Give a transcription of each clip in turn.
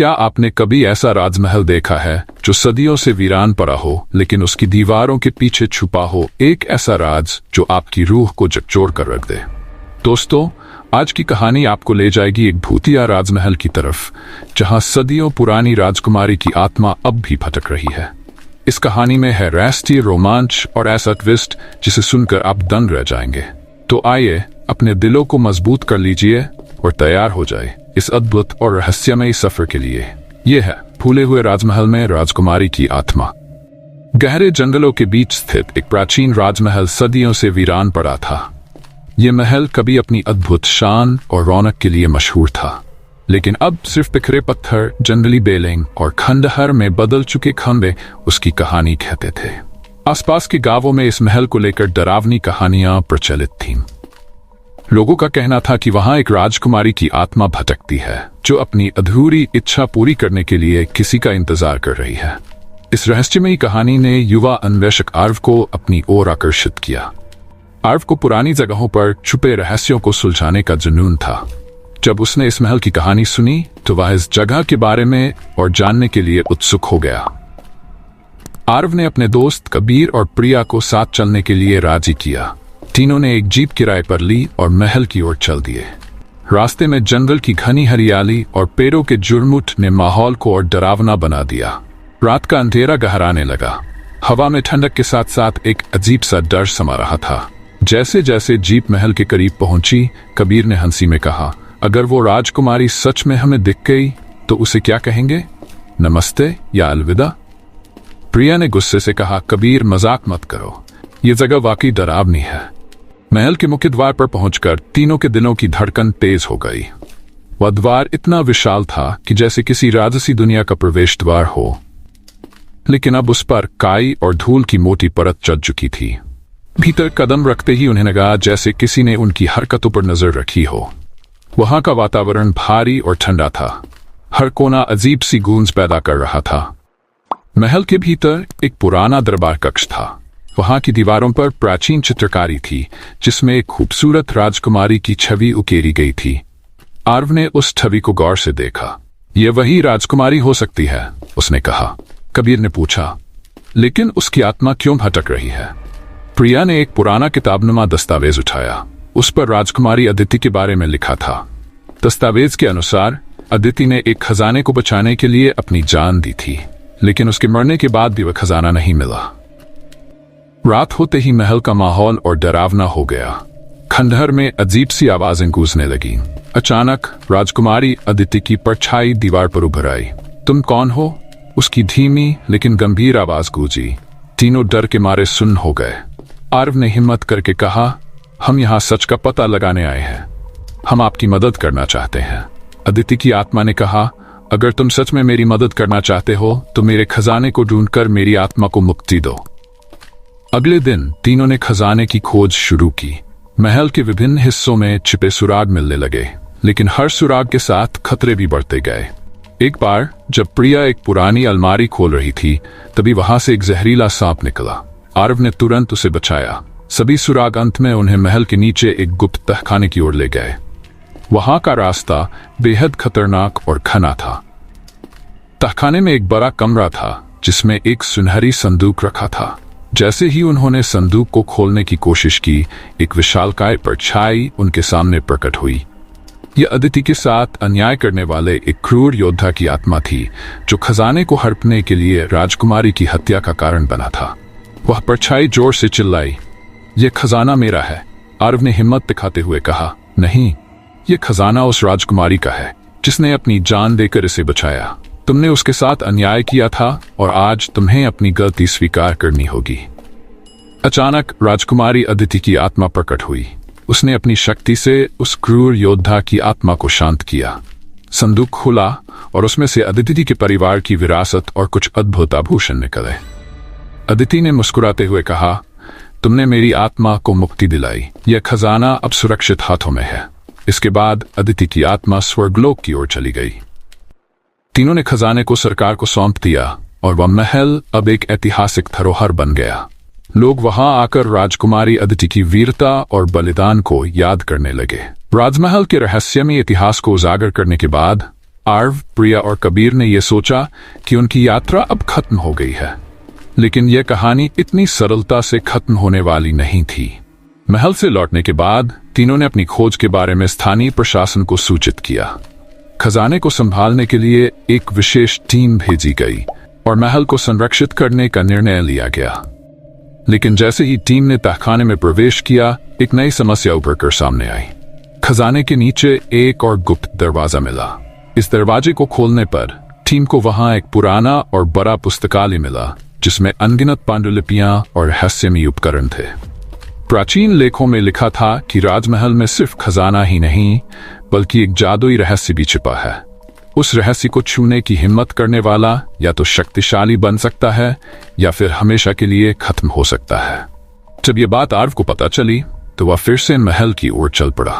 क्या आपने कभी ऐसा राजमहल देखा है जो सदियों से वीरान पड़ा हो, लेकिन उसकी दीवारों के पीछे छुपा हो एक ऐसा राज जो आपकी रूह को झकझोर कर रख दे? दोस्तों, आज की कहानी आपको ले जाएगी एक भूतिया राजमहल की तरफ, जहां सदियों पुरानी राजकुमारी की आत्मा अब भी भटक रही है। इस कहानी में है रहस्य, रोमांच और ऐसा ट्विस्ट जिसे सुनकर आप दंग रह जाएंगे। तो आइए अपने दिलों को मजबूत कर लीजिए और तैयार हो जाए इस अद्भुत और रहस्यमयी सफर के लिए। यह है फूले हुए राजमहल में राजकुमारी की आत्मा। गहरे जंगलों के बीच स्थित एक प्राचीन राजमहल सदियों से वीरान पड़ा था। यह महल कभी अपनी अद्भुत शान और रौनक के लिए मशहूर था, लेकिन अब सिर्फ बिखरे पत्थर, जंगली बेलें और खंडहर में बदल चुके खंबे उसकी कहानी कहते थे। आसपास के गांवों में इस महल को लेकर डरावनी कहानियां प्रचलित थीं। लोगों का कहना था कि वहां एक राजकुमारी की आत्मा भटकती है जो अपनी अधूरी इच्छा पूरी करने के लिए किसी का इंतजार कर रही है। इस रहस्यमयी कहानी ने युवा अन्वेषक आर्व को अपनी ओर आकर्षित किया। आर्व को पुरानी जगहों पर छुपे रहस्यों को सुलझाने का जुनून था। जब उसने इस महल की कहानी सुनी तो वह इस जगह के बारे में और जानने के लिए उत्सुक हो गया। आर्व ने अपने दोस्त कबीर और प्रिया को साथ चलने के लिए राजी किया। तीनों ने एक जीप किराए पर ली और महल की ओर चल दिए। रास्ते में जंगल की घनी हरियाली और पेड़ों के झुरमुट ने माहौल को और डरावना बना दिया। रात का अंधेरा गहराने लगा। हवा में ठंडक के साथ साथ एक अजीब सा डर समा रहा था। जैसे जैसे जीप महल के करीब पहुंची, कबीर ने हंसी में कहा, अगर वो राजकुमारी सच में हमें दिख गई तो उसे क्या कहेंगे, नमस्ते या अलविदा? प्रिया ने गुस्से से कहा, कबीर मजाक मत करो, ये जगह वाकई डरावनी है। महल के मुख्य द्वार पर पहुंचकर तीनों के दिलों की धड़कन तेज हो गई। वह द्वार इतना विशाल था कि जैसे किसी राजसी दुनिया का प्रवेश द्वार हो, लेकिन अब उस पर काई और धूल की मोटी परत चढ़ चुकी थी। भीतर कदम रखते ही उन्हें लगा जैसे किसी ने उनकी हरकतों पर नजर रखी हो। वहां का वातावरण भारी और ठंडा था। हर कोना अजीब सी गूंज पैदा कर रहा था। महल के भीतर एक पुराना दरबार कक्ष था। वहां की दीवारों पर प्राचीन चित्रकारी थी जिसमें एक खूबसूरत राजकुमारी की छवि उकेरी गई थी। आर्व ने उस छवि को गौर से देखा। यह वही राजकुमारी हो सकती है, उसने कहा। कबीर ने पूछा, लेकिन उसकी आत्मा क्यों भटक रही है? प्रिया ने एक पुराना किताबनुमा दस्तावेज उठाया। उस पर राजकुमारी अदिति के बारे में लिखा था। दस्तावेज के अनुसार अदिति ने एक खजाने को बचाने के लिए अपनी जान दी थी, लेकिन उसके मरने के बाद भी वह खजाना नहीं मिला। रात होते ही महल का माहौल और डरावना हो गया। खंडहर में अजीब सी आवाजें गूंजने लगीं। अचानक राजकुमारी अदिति की परछाई दीवार पर उभर आई। तुम कौन हो? उसकी धीमी लेकिन गंभीर आवाज गूंजी। तीनों डर के मारे सुन्न हो गए। आर्व ने हिम्मत करके कहा, हम यहाँ सच का पता लगाने आए हैं। हम आपकी मदद करना चाहते हैं। अदिति की आत्मा ने कहा, अगर तुम सच में मेरी मदद करना चाहते हो तो मेरे खजाने को ढूंढकर मेरी आत्मा को मुक्ति दो। अगले दिन तीनों ने खजाने की खोज शुरू की। महल के विभिन्न हिस्सों में छिपे सुराग मिलने लगे, लेकिन हर सुराग के साथ खतरे भी बढ़ते गए। एक बार जब प्रिया एक पुरानी अलमारी खोल रही थी, तभी वहां से एक जहरीला सांप निकला। आर्व ने तुरंत उसे बचाया। सभी सुराग अंत में उन्हें महल के नीचे एक गुप्त तहखाने की ओर ले गए। वहां का रास्ता बेहद खतरनाक और घना था। तहखाने में एक बड़ा कमरा था जिसमें एक सुनहरी संदूक रखा था। जैसे ही उन्होंने संदूक को खोलने की कोशिश की, एक विशालकाय परछाई उनके सामने प्रकट हुई। यह अदिति के साथ अन्याय करने वाले एक क्रूर योद्धा की आत्मा थी जो खजाने को हड़पने के लिए राजकुमारी की हत्या का कारण बना था। वह परछाई जोर से चिल्लाई, यह खजाना मेरा है। आर्व ने हिम्मत दिखाते हुए कहा, नहीं, यह खजाना उस राजकुमारी का है जिसने अपनी जान देकर इसे बचाया। तुमने उसके साथ अन्याय किया था और आज तुम्हें अपनी गलती स्वीकार करनी होगी। अचानक राजकुमारी अदिति की आत्मा प्रकट हुई। उसने अपनी शक्ति से उस क्रूर योद्धा की आत्मा को शांत किया। संदूक खुला और उसमें से अदिति के परिवार की विरासत और कुछ अद्भुत आभूषण निकले। अदिति ने मुस्कुराते हुए कहा, तुमने मेरी आत्मा को मुक्ति दिलाई। यह खजाना अब सुरक्षित हाथों में है। इसके बाद अदिति की आत्मा स्वर्गलोक की ओर चली गई। तीनों ने खजाने को सरकार को सौंप दिया और वह महल अब एक ऐतिहासिक धरोहर बन गया। लोग वहां आकर राजकुमारी अदिति की वीरता और बलिदान को याद करने लगे। राजमहल के रहस्यमय इतिहास को उजागर करने के बाद आर्व, प्रिया और कबीर ने यह सोचा कि उनकी यात्रा अब खत्म हो गई है, लेकिन यह कहानी इतनी सरलता से खत्म होने वाली नहीं थी। महल से लौटने के बाद तीनों ने अपनी खोज के बारे में स्थानीय प्रशासन को सूचित किया। खजाने को संभालने के लिए एक विशेष टीम भेजी गई और महल को संरक्षित करने का निर्णय लिया गया। लेकिन जैसे ही टीम ने तहखाने में प्रवेश किया, एक नई समस्या उभर कर सामने आई। खजाने के नीचे एक और गुप्त दरवाजा मिला। इस दरवाजे को खोलने पर टीम को वहां एक पुराना और बड़ा पुस्तकालय मिला, जिसमें अनगिनत पांडुलिपियां और रहस्यमयी उपकरण थे। प्राचीन लेखों में लिखा था कि राजमहल में सिर्फ खजाना ही नहीं, बल्कि एक जादुई रहस्य भी छिपा है। उस रहस्य को छूने की हिम्मत करने वाला या तो शक्तिशाली बन सकता है या फिर हमेशा के लिए खत्म हो सकता है। जब यह बात आर्व को पता चली तो वह फिर से महल की ओर चल पड़ा।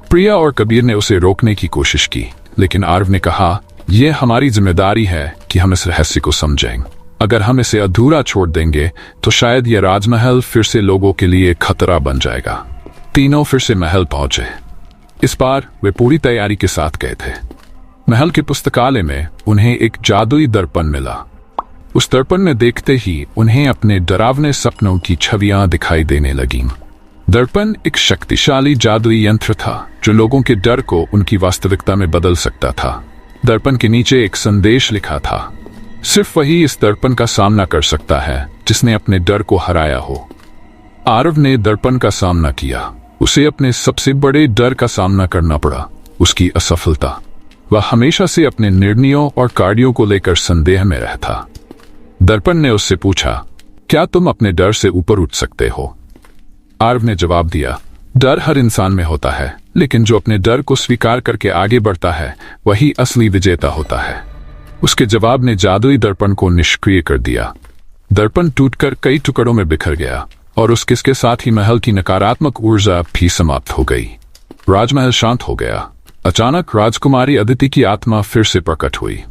प्रिया और कबीर ने उसे रोकने की कोशिश की, लेकिन आर्व ने कहा, यह हमारी जिम्मेदारी है कि हम इस रहस्य को समझें। अगर हम इसे अधूरा छोड़ देंगे तो शायद यह राजमहल फिर से लोगों के लिए खतरा बन जाएगा। तीनों फिर से महल पहुंचे। इस बार वे पूरी तैयारी के साथ गए थे। महल के पुस्तकालय में उन्हें एक जादुई दर्पण मिला। उस दर्पण में देखते ही उन्हें अपने डरावने सपनों की छवियां दिखाई देने लगीं। दर्पण एक शक्तिशाली जादुई यंत्र था जो लोगों के डर को उनकी वास्तविकता में बदल सकता था। दर्पण के नीचे एक संदेश लिखा था, सिर्फ वही इस दर्पण का सामना कर सकता है जिसने अपने डर को हराया हो। आरव ने दर्पण का सामना किया। उसे अपने सबसे बड़े डर का सामना करना पड़ा, उसकी असफलता। वह हमेशा से अपने निर्णयों और कार्यों को लेकर संदेह में रहता। दर्पण ने उससे पूछा, क्या तुम अपने डर से ऊपर उठ सकते हो? आर्व ने जवाब दिया, डर हर इंसान में होता है, लेकिन जो अपने डर को स्वीकार करके आगे बढ़ता है वही असली विजेता होता है। उसके जवाब ने जादुई दर्पण को निष्क्रिय कर दिया। दर्पण टूटकर कई टुकड़ों में बिखर गया और उसके साथ ही महल की नकारात्मक ऊर्जा भी समाप्त हो गई। राजमहल शांत हो गया। अचानक राजकुमारी अदिति की आत्मा फिर से प्रकट हुई,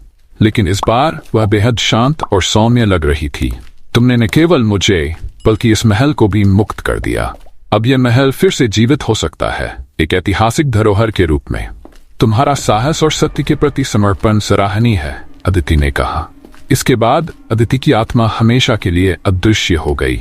लेकिन इस बार वह बेहद शांत और सौम्य लग रही थी। तुमने न केवल मुझे बल्कि इस महल को भी मुक्त कर दिया। अब यह महल फिर से जीवित हो सकता है, एक ऐतिहासिक धरोहर के रूप में। तुम्हारा साहस और सत्य के प्रति समर्पण सराहनीय है, अदिति ने कहा। इसके बाद अदिति की आत्मा हमेशा के लिए अदृश्य हो गई।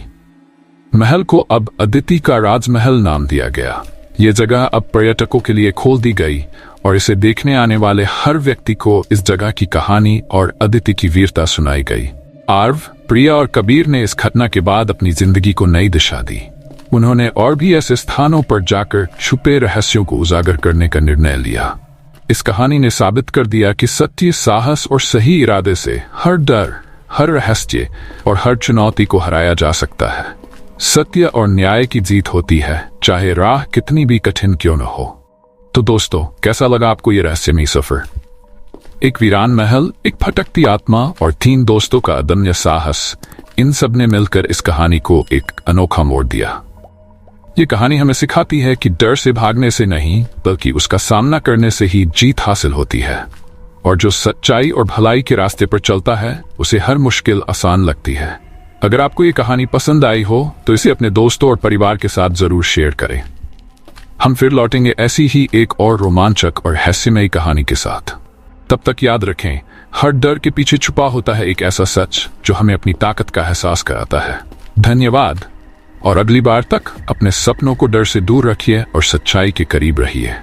महल को अब अदिति का राजमहल नाम दिया गया। ये जगह अब पर्यटकों के लिए खोल दी गई और इसे देखने आने वाले हर व्यक्ति को इस जगह की कहानी और अदिति की वीरता सुनाई गई। आर्व, प्रिया और कबीर ने इस घटना के बाद अपनी जिंदगी को नई दिशा दी। उन्होंने और भी ऐसे स्थानों पर जाकर छुपे रहस्यों को उजागर करने का निर्णय लिया। इस कहानी ने साबित कर दिया कि सत्य, साहस और सही इरादे से हर डर, हर रहस्य और हर चुनौती को हराया जा सकता है। सत्य और न्याय की जीत होती है, चाहे राह कितनी भी कठिन क्यों न हो। तो दोस्तों, कैसा लगा आपको ये रहस्यमयी सफर? एक वीरान महल, एक भटकती आत्मा और 3 दोस्तों का अदम्य साहस, इन सब ने मिलकर इस कहानी को एक अनोखा मोड़ दिया। ये कहानी हमें सिखाती है कि डर से भागने से नहीं, बल्कि उसका सामना करने से ही जीत हासिल होती है। और जो सच्चाई और भलाई के रास्ते पर चलता है, उसे हर मुश्किल आसान लगती है। अगर आपको ये कहानी पसंद आई हो तो इसे अपने दोस्तों और परिवार के साथ जरूर शेयर करें। हम फिर लौटेंगे ऐसी ही एक और रोमांचक और रहस्यमयी कहानी के साथ। तब तक याद रखें, हर डर के पीछे छुपा होता है एक ऐसा सच जो हमें अपनी ताकत का एहसास कराता है। धन्यवाद, और अगली बार तक अपने सपनों को डर से दूर रखिए और सच्चाई के करीब रहिए।